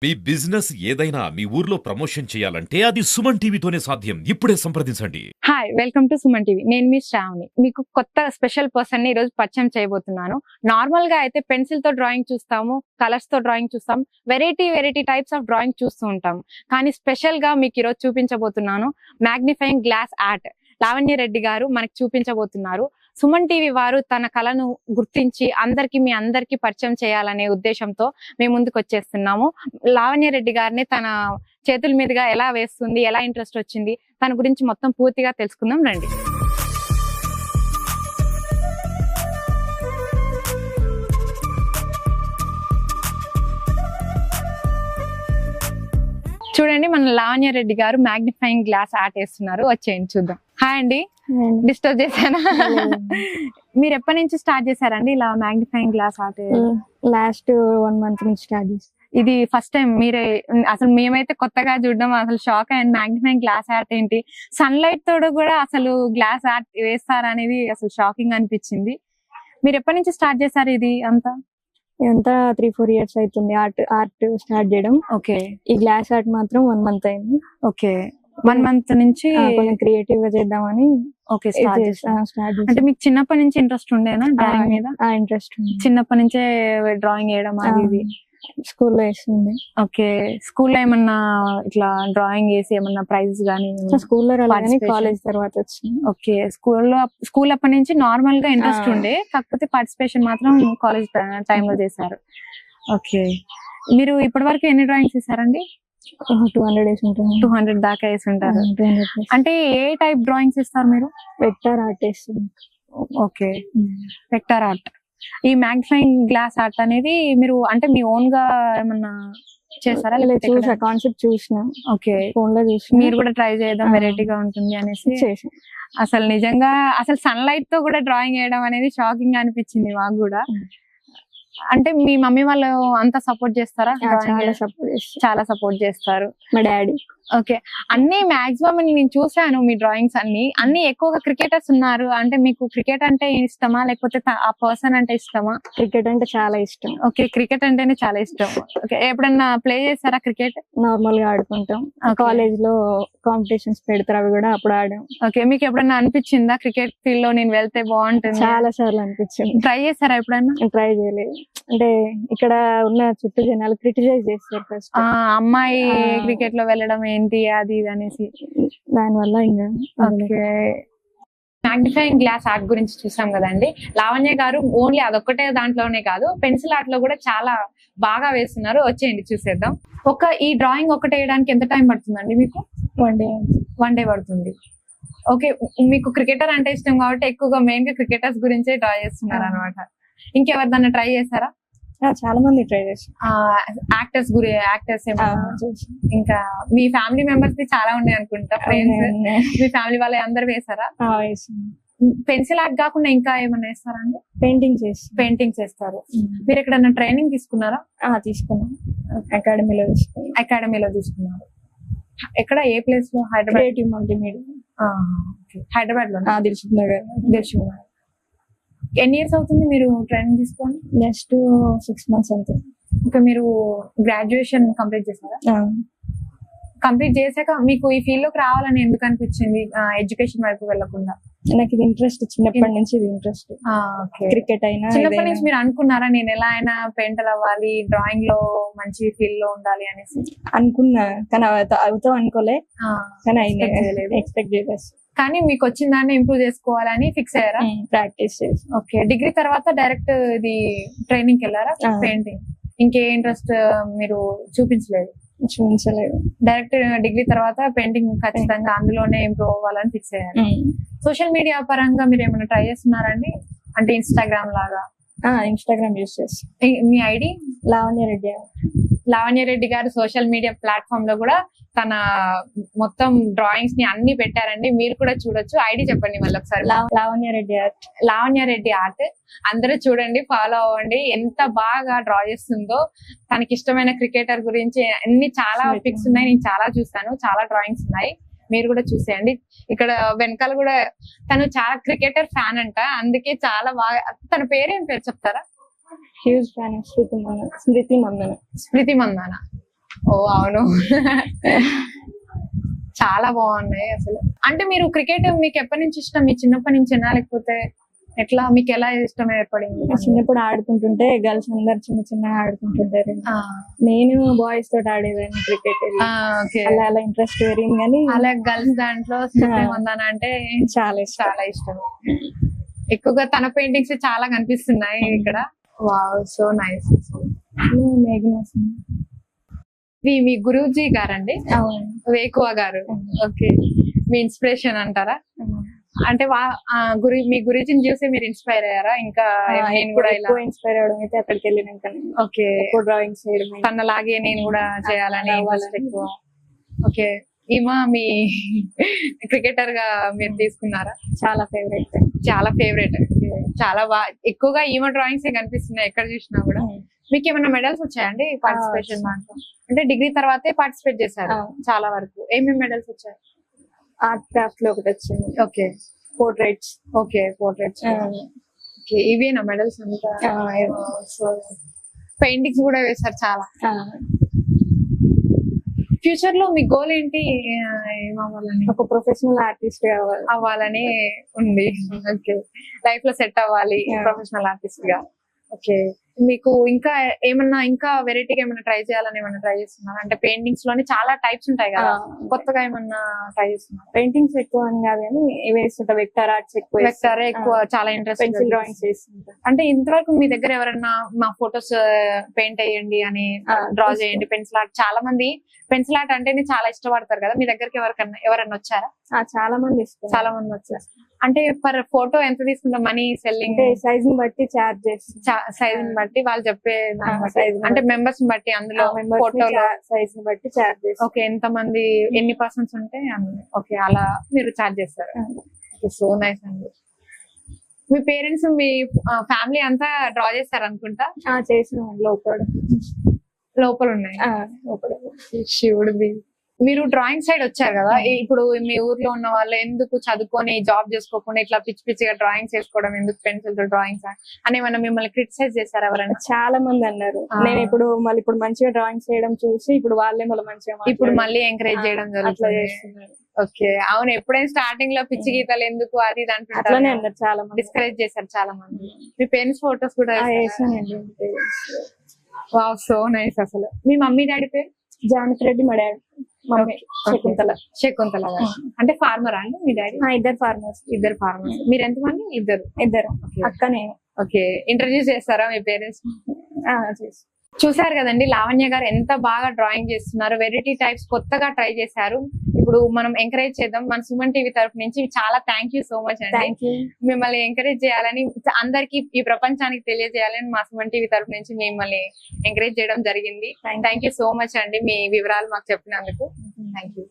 మీ business ఏదైనా మీ ఊర్లో promotion చేయాలంటే అది సుమన్ టీవీతోనే సాధ్యం. ఇప్పుడే సంప్రదించండి. Hi, welcome to Suman TV. నేను మీ శ్రావణి. మీకు కొత్త స్పెషల్ పర్సన్ ని ఈరోజు పరిచయం చేయబోతున్నాను. నార్మల్ గా అయితే పెన్సిల్ తో డ్రాయింగ్ చూస్తాము, కలర్స్ తో డ్రాయింగ్ చూస్తాం, వెరైటీ టైప్స్ ఆఫ్ డ్రాయింగ్ చూస్తూ ఉంటాము. కానీ స్పెషల్ గా మీకు ఈరోజు చూపించబోతున్నాను magnifying glass art. Lavanya Reddy గారు మనకి చూపించబోతున్నారు. సుమన్ టీవీ వారు తన కళను గుర్తించి మీ అందరికి పరిచయం చేయాలనే ఉద్దేశంతో మేము ముందుకు వచ్చేస్తున్నాము. లావణ్య రెడ్డి గారిని తన చేతుల మీదుగా ఎలా వేస్తుంది, ఎలా ఇంట్రెస్ట్ వచ్చింది, తన గురించి మొత్తం పూర్తిగా తెలుసుకుందాం రండి. చూడండి, మన లావణ్య రెడ్డి గారు మ్యాగ్నిఫైయింగ్ గ్లాస్ ఆర్ట్ వేస్తున్నారు. వచ్చేయండి చూద్దాం. హాయ్ అండి, డిస్టర్బ్ చేశానా? మీరు ఎప్పటి నుంచి స్టార్ట్ చేశారండి ఇలా magnifying glass art? Last 1 month నుంచి స్టార్ట్ చేసి. ఇది ఫస్ట్ టైం మీరే? అసలు మేమైతే కొత్తగా చూడడం అసలు shock and magnifying glass art ఏంటి, సన్ లైట్ తోడు కూడా అసలు గ్లాస్ ఆర్ట్ వేస్తారనేది అసలు షాకింగ్ అనిపించింది. మీరు ఎప్పటి నుంచి స్టార్ట్ చేశారు ఇది అంతా? ఇదంతా 3-4 years అవుతుంది ఆర్ట్ స్టార్ట్ చేయడం. ఓకే. ఈ గ్లాస్ ఆర్ట్ మాత్రం 1 month అయింది. ఓకే, 1 month నుంచి కొంచెం క్రియేటివ్ గా చేద్దామని. Okay, start. అంటే మీకు చిన్నప్పటి నుంచి ఇంట్రెస్ట్ ఉండేనా డ్రాయింగ్ మీద? ఇంట్రెస్ట్ ఉంది, చిన్నప్పటి నుంచే డ్రాయింగ్ వేయడం అది ఇది? స్కూల్లో వేస్తుంది. ఓకే, స్కూల్లో ఏమన్నా ఇట్లా డ్రాయింగ్ వేసి ఏమన్నా ప్రైజెస్ గానీ? స్కూల్లో కాలేజ్ తర్వాత వచ్చింది. ఓకే, స్కూల్ అప్పటి నుంచి నార్మల్ గా ఇంట్రెస్ట్ ఉండే, కాకపోతే పార్టిసిపేషన్ మాత్రం కాలేజ్ టైంలో చేశారు. ఓకే, మీరు ఇప్పటి వరకు ఎన్ని డ్రాయింగ్స్ వేసారండి? 200 వేసి ఉంటుంది. 200 దాకా వేసి ఉంటారు. అంటే ఏ టైప్ డ్రాయింగ్స్ ఇస్తారు మీరు? వెక్టర్ ఆర్ట్ వేస్తుంది. Okay, vector art. ఈ మ్యాగ్నిఫైయింగ్ గ్లాస్ ఆర్ట్ అనేది మీరు అంటే మీ ఓన్ గా ఏమన్నా చేస్తారా? చూసా, కాన్సెప్ట్ చూసిన. ఓకే, ఫోన్ లో చూసి మీరు కూడా ట్రై చేద్దాం, వెరైటీగా ఉంటుంది అనేసి చేసి. అసలు నిజంగా అసలు సన్ లైట్ తో కూడా డ్రాయింగ్ వేయడం అనేది షాకింగ్ అనిపించింది మాకు కూడా. అంటే మీ మమ్మీ వాళ్ళు అంతా సపోర్ట్ చేస్తారా? చాలా సపోర్ట్ చేస్తారు. మా డాడీ. ఓకే, అన్ని మాక్సిమం నేను చూసాను మీ డ్రాయింగ్స్ అన్ని ఎక్కువగా క్రికెటర్స్ ఉన్నారు. అంటే మీకు క్రికెట్ అంటే ఇష్టమా, లేకపోతే ఆ పర్సన్ అంటే ఇష్టమా? క్రికెట్ అంటే చాలా ఇష్టం. ఓకే, క్రికెట్ అంటేనే చాలా ఇష్టం. ఓకే, ఎప్పుడన్నా ప్లే చేస్తారా క్రికెట్? నార్మల్ గా ఆడుకుంటాం, కాలేజ్ లో కాంపిటీషన్స్ పెడతారు, అవి కూడా అప్పుడు ఆడాం. ఓకే, మీకు ఎప్పుడన్నా అనిపించిందా క్రికెట్ ఫీల్డ్ లో నేను వెళ్తే బాగుంటుంది? చాలా సార్లు అనిపించింది. ట్రై చేస్తారా ఎప్పుడన్నా? ట్రై చేయలేదు, అంటే ఇక్కడ ఉన్న చుట్టూ జనాలు క్రిటిసైజ్ చేస్తారు ఫస్ట్. అమ్మాయి క్రికెట్ లో వెళ్ళడం ఏంటి అది ఇది అనేసి, దానివల్ల ఇంకా. మ్యాగ్నిఫైయింగ్ గ్లాస్ ఆర్ట్ గురించి చూసాం కదండి. లావణ్య గారు ఓన్లీ అదొక్కటే దాంట్లోనే కాదు, పెన్సిల్ ఆర్ట్ లో కూడా చాలా బాగా వేస్తున్నారు. వచ్చేయండి చూసేద్దాం. ఈ డ్రాయింగ్ ఒకటి వేయడానికి ఎంత టైం పడుతుందండి మీకు? 1 day పడుతుంది. ఓకే, మీకు క్రికెటర్ అంటే ఇష్టం కాబట్టి ఎక్కువగా మెయిన్ గా క్రికెటర్స్ గురించే డ్రా చేస్తున్నారు అనమాట. ఇంకెవరిదన్నా ట్రై చేస్తారా? చాలా మంది ట్రై చేస్తారు. యాక్టర్స్ ఇంకా మీ ఫ్యామిలీ మెంబర్స్ చాలా ఉన్నాయి అనుకుంటా, ఫ్రెండ్స్, మీ ఫ్యామిలీ వాళ్ళు అందరు వేసారా? పెన్సిల్ ఆర్ట్ కాకుండా ఇంకా ఏమన్నా వేస్తారా అండి? పెయింటింగ్స్ వేస్తారు. మీరు ఎక్కడన్నా ట్రైనింగ్ తీసుకున్నారా? తీసుకున్నాం, అకాడమీలో తీసుకున్నారు. ఎక్కడ, ఏ ప్లేస్ లో? హైదరాబాద్ లో. దిల్సుఖ్నగర్. ఎన్ని ఇయర్స్ అవుతుంది మీరు ట్రైనింగ్ తీసుకొని? నెక్స్ట్ 6 months అంతే. ఇంకా మీరు గ్రాడ్యుయేషన్ కంప్లీట్ చేశారా? కంప్లీట్ చేశాక మీకు ఈ ఫీల్డ్ లోకి రావాలని ఎందుకు అనిపించింది, ఎడ్యుకేషన్ వైపు వెళ్ళకుండా? నాకు ఇది ఇంట్రెస్ట్, చిన్నప్పటి నుంచి ఇది ఇంట్రెస్ట్. క్రికెట్ అయినా చిన్నప్పటి నుంచి మీరు అనుకున్నారా నేను ఎలా అయినా పెయింటర్ అవ్వాలి, డ్రాయింగ్ లో మంచి ఫీల్డ్ లో ఉండాలి అనేసి? అనుకున్నా, కానీ అవుతావు అనుకోలే, కానీ ఎక్స్పెక్ట్ చేయలేదు. కానీ మీకు వచ్చిన దాన్ని ఇంప్రూవ్ చేసుకోవాలని ఫిక్స్ అయ్యారా? ప్రాక్టీస్ చేసి. ఓకే, డిగ్రీ తర్వాత డైరెక్ట్ ఇది ట్రైనింగ్ వెళ్ళారా? పెయింటింగ్ ఇంకే ఇంట్రెస్ట్ మీరు చూపించలేదు? డైరెక్ట్ డిగ్రీ తర్వాత పెయింటింగ్ ఖచ్చితంగా అందులోనే ఇంప్రూవ్ అవ్వాలని ఫిక్స్ అయ్యారు. సోషల్ మీడియా పరంగా మీరు ఏమైనా ట్రై చేస్తున్నారండి? అంటే ఇన్స్టాగ్రామ్ లాగా? ఇన్స్టాగ్రామ్ యూస్ చేసి. మీ ఐడి? లావణ్య రెడ్డి గారు సోషల్ మీడియా ప్లాట్ఫామ్ లో కూడా తన మొత్తం డ్రాయింగ్స్ ని అన్ని పెట్టారండి, మీరు కూడా చూడొచ్చు. ఐడి చెప్పండి మళ్ళీ ఒకసారి. లావణ్య రెడ్డి ఆర్ట్. అందరూ చూడండి, ఫాలో అవ్వండి. ఎంత బాగా డ్రా చేస్తుందో, తనకి ఇష్టమైన క్రికెటర్ గురించి చాలా పిక్స్ ఉన్నాయి, నేను చాలా చూసాను, చాలా డ్రాయింగ్స్ ఉన్నాయి, మీరు కూడా చూసేయండి. ఇక్కడ వెనకాల కూడా తను చాలా క్రికెటర్ ఫ్యాన్ అంట, అందుకే చాలా బాగా. తన పేరేం పేరు చెప్తారా? Huge fan. స్మృతి మందన. ఓ అవును. చాలా బాగున్నాయి అసలు. అంటే మీరు క్రికెట్ మీకు ఎప్పటి నుంచి ఇష్టం? మీ చిన్నప్పటి నుంచేనా లేకపోతే ఎట్లా, మీకు ఎలా ఇష్టం ఏర్పడింది? చిన్నప్పుడు ఆడుకుంటుంటే గర్ల్స్ అందరు చిన్న చిన్నగా ఆడుకుంటుంటారు. నేను బాయ్స్ తోటి ఆడేదాన్ని క్రికెట్. ఓకే, అలా అలా ఇంట్రెస్ట్ పెరిగింది కానీ అలా గర్ల్స్ దాంట్లో స్టెప్ వందన అంటే చాలా ఇష్టం. చాలా ఇష్టం. ఎక్కువగా తన పెయింటింగ్స్ చాలా కనిపిస్తున్నాయి ఇక్కడ. Wow, so nice. మేఘనా సింగ్. మీ గురూజీ గారండి? అవును. వేకువ గారు. ఓకే, మీ ఇన్స్పిరేషన్ అంటారా? అంటే మీ గురుజీని చూసి మీరు ఇన్స్పైర్ అయ్యారా? ఇంకా నేను కూడా ఇలా ఇన్స్పైర్ అవడం అయితే అక్కడికి వెళ్ళినాక. ఓకే, డ్రాయింగ్స్ చేయడం తనలాగే నేను కూడా చేయాలని ఇంట్రెస్ట్ ఎక్కువ. ఓకే, ఈమా మీ క్రికెటర్ గా మీరు తీసుకున్నారా? చాలా ఫేవరెట్. చాలా ఫేవరెట్. చాలా బాగా ఎక్కువగా ఈమా డ్రాయింగ్స్ కనిపిస్తున్నాయి ఎక్కడ చూసినా కూడా. మీకు ఏమైనా మెడల్స్ వచ్చాయండి పార్టిసిపేషన్ దాంట్లో? అంటే డిగ్రీ తర్వాతే పార్టిసిపేట్ చేశారు చాలా వరకు. ఏమేమి మెడల్స్ వచ్చాయి? ఆర్ట్ క్రాఫ్ట్ లో ఒకటి వచ్చింది. Okay, portraits. Okay, portraits. Okay, ఇవేనా మెడల్స్ అంతా? పెయింటింగ్స్ కూడా వేశారు చాలా. ఫ్యూచర్ లో మీ గోల్ ఏంటి? ఏమవ్వాలని? ఒక ప్రొఫెషనల్ ఆర్టిస్ట్ అవ్వాలని ఉంది. ఓకే, లైఫ్ లో సెట్ అవ్వాలి ప్రొఫెషనల్ ఆర్టిస్ట్ గా. ఓకే, మీకు ఇంకా ఏమన్నా ఇంకా వెరైటీగా ఏమన్నా ట్రై చేయాలని ఏమన్నా ట్రై చేస్తున్నారు? అంటే పెయింటింగ్స్ లోనే చాలా టైప్స్ ఉంటాయి కదా, కొత్తగా ఏమన్నా ట్రై చేస్తున్నారు? పెయింటింగ్స్ ఎక్కువ అని కాదు కానీ వేస్తుంటా. వెక్టర్ ఆర్ట్స్ ఎక్కువ. వెక్టర్ ఎక్కువ చాలా ఇంట్రెస్ట్. పెన్సిల్ డ్రాయింగ్స్ చేస్తుంటా. అంటే ఇంతవరకు మీ దగ్గర ఎవరన్నా మా ఫొటోస్ పెయింట్ అయ్యండి అని, డ్రా చేయండి పెన్సిల్ ఆర్ట్, చాలా మంది పెన్సిల్ ఆర్ట్ అంటేనే చాలా ఇష్టపడతారు కదా, మీ దగ్గరికి ఎవరన్నా వచ్చారా? చాలా మంది ఇష్టం. చాలా మంది వచ్చారు. అంటే పర్ ఫోటో ఎంత తీసుకుంటాం మనీ? సెల్లింగ్ సైజ్ ని బట్టి చార్జ్ చేస్తాం. సైజ్ ని బట్టి వాళ్ళు చెప్పే అంటే మెంబర్స్ ని బట్టి అందులో ఫోటోలో సైజ్ ని బట్టి చార్జ్ చేస్తాం. ఓకే, ఎంత మంది ఎన్ని పర్సన్స్ ఉంటే ఓకే అలా మీరు చార్జ్ చేస్తారు. సో నైస్ అండి. మీ పేరెంట్స్ మీ ఫ్యామిలీ అంతా డ్రా చేస్తారు అనుకుంటా? చేసిన లోపల ఉన్నాయి. శివుడిది. మీరు డ్రాయింగ్ సైడ్ వచ్చారు కదా, ఇప్పుడు మీ ఊర్లో ఉన్న వాళ్ళు ఎందుకు చదువుకొని జాబ్ చేసుకోకుండా ఇట్లా పిచ్చి పిచ్చిగా డ్రాయింగ్స్ చేసుకోవడం ఎందుకు, పెన్సిల్ తో డ్రాయింగ్స్ అని ఏమన్నా మిమ్మల్ని క్రిటిసైజ్ చేశారు ఎవరైనా? చాలా మంది అన్నారు. నేను ఇప్పుడు మంచిగా డ్రాయింగ్స్ చేయడం చూసి ఇప్పుడు వాళ్ళే మంచిగా ఇప్పుడు మళ్ళీ ఎంకరేజ్ చేయడం జరుగుతుంది. ఓకే, అవును. ఎప్పుడైనా స్టార్టింగ్ లో పిచ్చి గీతలు ఎందుకు అది ఇది అంటారు, చాలా మంది డిస్కరేజ్ చేశారు చాలా మంది. మీ పేరెంట్స్ ఫోటోస్ కూడా వేసానండి. Wow, so nice. అసలు మీ మమ్మీ డాడీ పేరు? జానకి రెడ్డి. మా డాడీ శకుంతల గారు. అంటే ఫార్మరా అండి మీ డాడీ? ఇద్దరు ఫార్మర్స్. ఇద్దరు ఫార్మర్స్. మీరు ఎంతమంది? ఇద్దరు. అక్క నేను. ఓకే, ఇంట్రడ్యూస్ చేస్తారా మీ పేరెంట్స్? చూసారు కదండి, లావణ్య గారు ఎంత బాగా డ్రాయింగ్ చేస్తున్నారు. వెరైటీ టైప్స్ కొత్తగా ట్రై చేశారు. ఇప్పుడు మనం ఎంకరేజ్ చేద్దాం. మన సుమన్ టీవీ తరఫు నుంచి చాలా థ్యాంక్ యూ సో మచ్ అండి. మిమ్మల్ని ఎంకరేజ్ చేయాలని, అందరికి ఈ ప్రపంచానికి తెలియజేయాలని మా సుమన్ టీవీ తరఫు నుంచి మిమ్మల్ని ఎంకరేజ్ చేయడం జరిగింది. థ్యాంక్ యూ సో మచ్ అండి, మీ వివరాలు మాకు చెప్పినందుకు. Thank you.